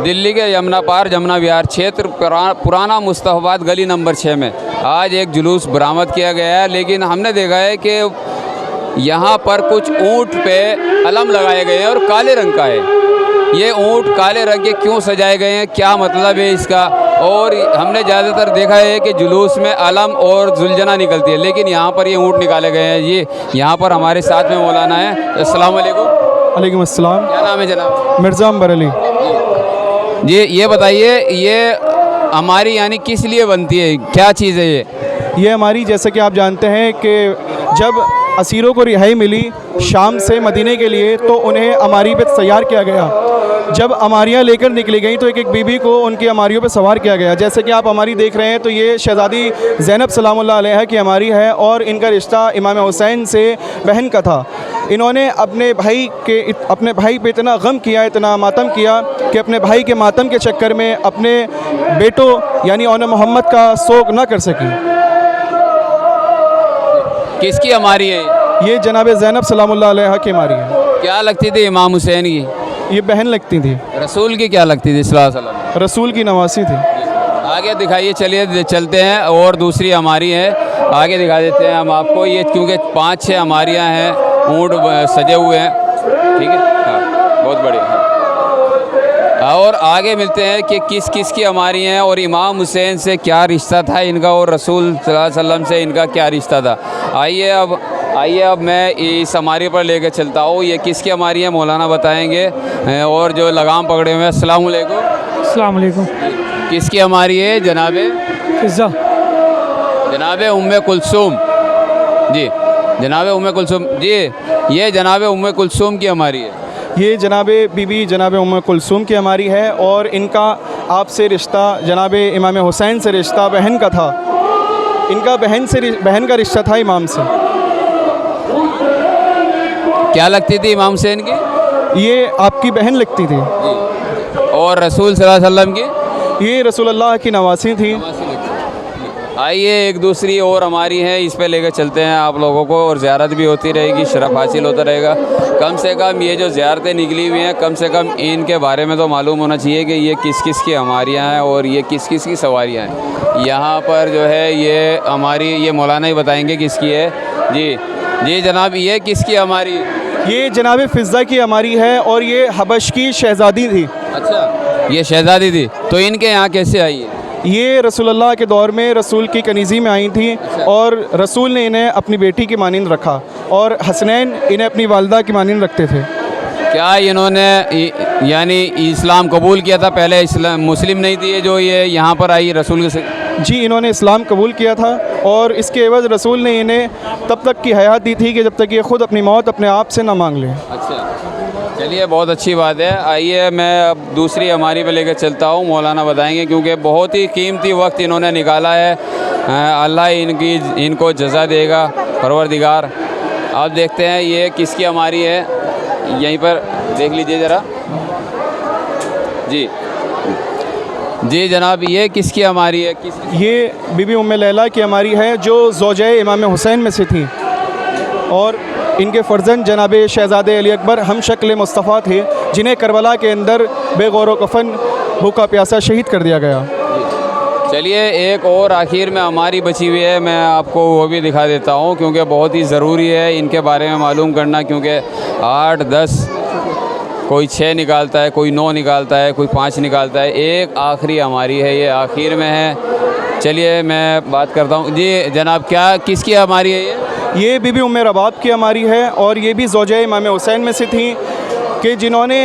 दिल्ली के यमुना पार जमुना विहार क्षेत्र पुराना मुस्तफाबाद गली नंबर 6 में आज एक जुलूस बरामद किया गया है। लेकिन हमने देखा है कि यहाँ पर कुछ ऊँट पे अलम लगाए गए हैं और काले रंग का है। ये ऊँट काले रंग के क्यों सजाए गए हैं, क्या मतलब है इसका? और हमने ज़्यादातर देखा है कि जुलूस में अलम और जुलझना निकलती है, लेकिन यहाँ पर ये ऊँट निकाले गए हैं। ये यहाँ पर हमारे साथ में मौलाना है। अस्सलाम वालेकुम। वालेकुम अस्सलाम। क्या नाम है जनाब? मिर्ज़ा अंबर अली। जी ये बताइए, ये हमारी यानी किस लिए बनती है, क्या चीज़ है ये हमारी, जैसे कि आप जानते हैं कि जब असीरों को रिहाई मिली शाम से मदीने के लिए, तो उन्हें अमारी पे तैयार किया गया। जब अमारियाँ लेकर निकली गई तो एक एक बीबी को उनकी अमारियों पे सवार किया गया। जैसे कि आप अमारी देख रहे हैं, तो ये शहज़ादी ज़ैनब सलामुल्लाह अलैहा की अमारी है और इनका रिश्ता इमाम हुसैन से बहन का था। इन्होंने अपने भाई पे इतना गम किया, इतना मातम किया कि अपने भाई के मातम के चक्कर में अपने बेटों यानी औन मोहम्मद का शोक न कर सकी। किसकी हमारी है? ये जनाब ज़ैनब सलामुल्लाह अलैहा की हमारी है। क्या लगती थी इमाम हुसैन की? ये बहन लगती थी। रसूल की क्या लगती थी सल्लल्लाहु अलैहि वसल्लम? रसूल की नवासी थी। आगे दिखाइए, चलिए चलते हैं। और दूसरी हमारी है, आगे दिखा देते हैं हम आपको। ये क्योंकि 5-6 हमारियाँ हैं, ऊँट सजे हुए हैं। ठीक है, हाँ बहुत बढ़िया। हाँ, और आगे मिलते हैं कि किस किस की हमारी हैं और इमाम हुसैन से क्या रिश्ता था इनका और रसूल सल्लल्लाहु अलैहि वसल्लम से इनका क्या रिश्ता था। आइए अब मैं इस हमारी पर लेकर चलता हूँ। ये किसकी हमारी है मौलाना बताएंगे। और जो लगाम पकड़े हुए हैं, अस्सलाम वालेकुम। अस्सलाम वालेकुम। किसकी हमारी है? जनाबे फिज़ा। जनाबे उम्मे कुलसूम जी, जनाबे उम्मे कुलसूम जी। ये जनाबे उम्मे कुलसूम की हमारी है। ये जनाबे बीबी जनाबे उम्मे कुलसूम की हमारी है और इनका आपसे रिश्ता जनाबे इमाम हुसैन से रिश्ता बहन का था। इनका बहन का रिश्ता था इमाम से। क्या लगती थी इमाम हुसैन की? ये आपकी बहन लगती थी। और रसूल सल्लल्लाहु अलैहि वसल्लम की? ये रसूलुल्लाह की नवासी थी। आइए एक दूसरी और हमारी है, इस पे लेकर चलते हैं आप लोगों को। और ज़ियारत भी होती रहेगी, शरफ़ हासिल होता रहेगा। कम से कम ये जो ज़ियारतें निकली हुई हैं, कम से कम इनके बारे में तो मालूम होना चाहिए कि ये किस किस की हमारियाँ हैं और ये किस किस की सवारियाँ हैं। यहाँ पर जो है ये हमारी, ये मौलाना ही बताएंगे किसकी है। जी जनाब, ये किसकी हमारी? ये जनाब फिज़ा की हमारी है और ये हबश की शहज़ादी थी। अच्छा, ये शहज़ादी थी, तो इनके यहाँ कैसे आई है? ये रसूलुल्लाह के दौर में रसूल की कनीज़ी में आई थी और रसूल ने इन्हें अपनी बेटी की मानिंद रखा और हसनैन इन्हें अपनी वालिदा की मानिंद रखते थे। क्या इन्होंने यानी इस्लाम कबूल किया था? पहले इस्लाम मुस्लिम नहीं थी जो ये यहाँ पर आई रसूल के? जी, इन्होंने इस्लाम कबूल किया था और इसके एवज़ रसूल ने इन्हें तब तक की हयात दी थी कि जब तक ये ख़ुद अपनी मौत अपने आप से ना मांग लें। अच्छा, चलिए बहुत अच्छी बात है। आइए मैं अब दूसरी हमारी पे लेकर चलता हूँ, मौलाना बताएंगे, क्योंकि बहुत ही कीमती वक्त इन्होंने निकाला है। अल्लाह इनको जज़ा देगा परवरदिगार। आप देखते हैं ये किसकी हमारी है, यहीं पर देख लीजिए ज़रा। जी जनाब, ये किसकी हमारी है? ये बीबी उम्मे लैला की हमारी है जो ज़ौजे इमाम हुसैन में से थी और इनके फ़र्जंद जनाब शहज़ादे अली अकबर हम शक्ल मुस्तफ़ा थे, जिन्हें करबला के अंदर बेगौर कफ़न भूखा प्यासा शहीद कर दिया गया। चलिए एक और आखिर में हमारी बची हुई है, मैं आपको वो भी दिखा देता हूँ, क्योंकि बहुत ही ज़रूरी है इनके बारे में मालूम करना। क्योंकि 8, 10, कोई 6 निकालता है, कोई 9 निकालता है, कोई 5 निकालता है। एक आखिरी हमारी है, ये आखिर में है। चलिए मैं बात करता हूँ। जी जनाब, क्या किसकी हमारी है ये बीबी उम्मे रबाब की हमारी है और ये भी ज़ौजे इमाम हुसैन में से थी कि जिन्होंने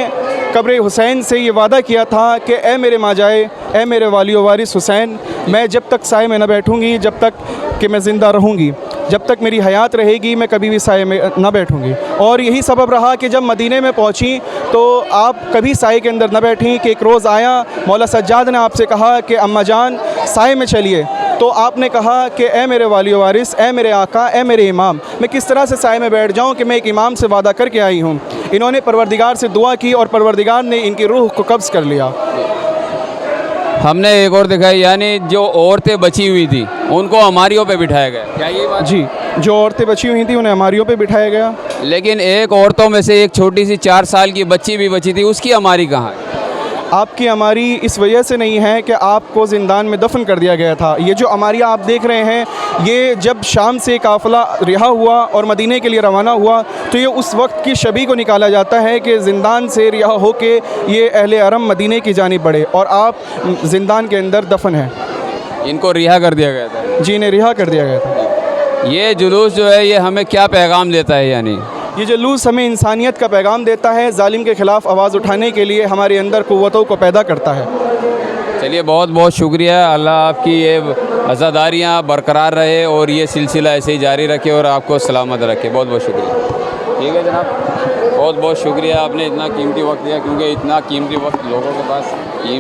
कब्र हुसैन से ये वादा किया था कि ए मेरे माजाए, ए मेरे वाली वारिस हुसैन, मैं जब तक साए में न बैठूँगी, जब तक कि मैं ज़िंदा रहूँगी, जब तक मेरी हयात रहेगी, मैं कभी भी साए में न बैठूँगी। और यही सबब रहा कि जब मदीने में पहुँची तो आप कभी साए के अंदर न बैठी कि एक रोज़ आया, मौला सज्जाद ने आपसे कहा कि अम्मा जान साए में चलिए, तो आपने कहा कि ए मेरे वाली वारिस, ए मेरे आका, ए मेरे इमाम, मैं किस तरह से साए में बैठ जाऊँ कि मैं एक इमाम से वादा करके आई हूँ। इन्होंने परवरदिगार से दुआ की और परवरदिगार ने इनकी रूह को कब्ज़ कर लिया। हमने एक और दिखाई, यानी जो औरतें बची हुई थी उनको हमारियों पे बिठाया गया। क्या ये बात? जी, जो औरतें बची हुई थी उन्हें हमारियों पे बिठाया गया। लेकिन एक औरतों में से एक छोटी सी 4 साल की बच्ची भी बची थी, उसकी हमारी कहाँ है? आपकी अमारी इस वजह से नहीं है कि आपको ज़िंदान में दफन कर दिया गया था। ये जो अमारियाँ आप देख रहे हैं, ये जब शाम से काफ़िला रिहा हुआ और मदीने के लिए रवाना हुआ तो ये उस वक्त की शबी को निकाला जाता है कि ज़िंदान से रिहा होके ये अहले हरम मदीने की जानिब बढ़े और आप ज़िंदान के अंदर दफन हैं। इनको रिहा कर दिया गया था। जी, इन्हें रिहा कर दिया गया था। ये जुलूस जो है ये हमें क्या पैगाम देता है? यानी ये जुलूस हमें इंसानियत का पैगाम देता है, जालिम के ख़िलाफ़ आवाज़ उठाने के लिए हमारे अंदर क़ुव्वतों को पैदा करता है। चलिए, बहुत बहुत शुक्रिया। अल्लाह आपकी ये अज़ादारियाँ बरकरार रहे और ये सिलसिला ऐसे ही जारी रखे और आपको सलामत रखे। बहुत बहुत शुक्रिया। ठीक है जनाब, बहुत बहुत शुक्रिया, आपने इतना कीमती वक्त दिया, क्योंकि इतना कीमती वक्त लोगों के पास